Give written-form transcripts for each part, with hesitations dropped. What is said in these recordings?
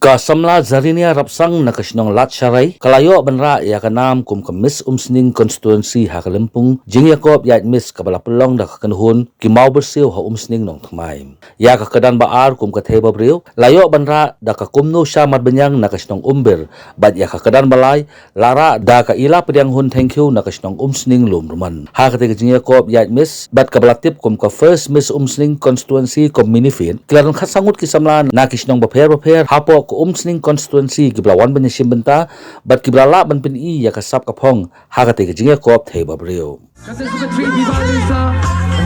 Ka Samla Zarienia Rapsang nakasnong lat syarai kalayo benra ya kanam kum Miss Umsning Constituency ha Kalimpung jing Yakob ya Miss kabala pelong da kakenhun ki mau bersiu ha Umsning nong thmai ya ka kedan baar kum ka Thei Bhabriew layo benra da ka kumnu syamat benyang nakasnong umbir bad ya ka kedan balai lara da ka ila pediang hun thank you nakasnong Umsning lum ruman ha ka jing Yakob ya Miss bad kabala tip kum ka first Miss Umsning Constituency kum minifin klaron khasangut ki Samla nakisnong baper hapo Umsning Constituency giblawan banyasim benta bat giblala ban pin I ya kasap kapong hakate ke jinga kop Thei Bhabriew kata sebab 3 bibalisa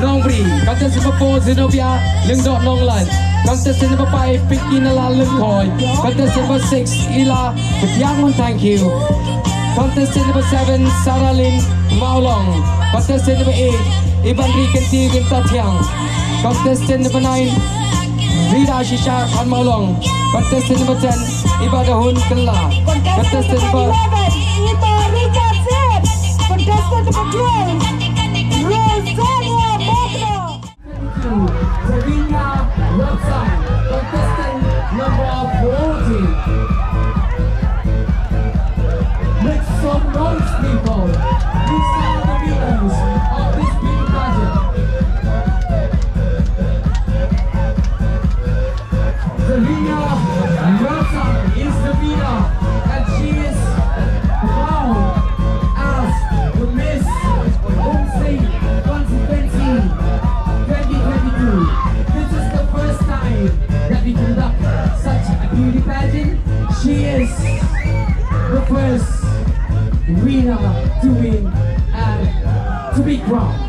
nongbri kata sebab 4 zenobia lengdok nonglan kata sebab 5 pikinala lengkoi kata sebab 6 ila ketiangon thank you kata sebab 7 saralin maulong kata sebab 8 iban rikenti gentatiang kata sebab 9 Rida Shisha Khan Maulong contestant number 10 Ibadahun Kella contestant number 11 Ito Richard Zed contestant number 12 Zarienia Bhabriew Zarienia Rapsang contestant number 14 Make some noise people. These are the winners of this big pageant. Zarienia Rapsang is the winner and she is crowned as the Miss Umsning Constituency 2022. This is the first time that we conduct such a beauty pageant. She is the first winner to win and to be crowned.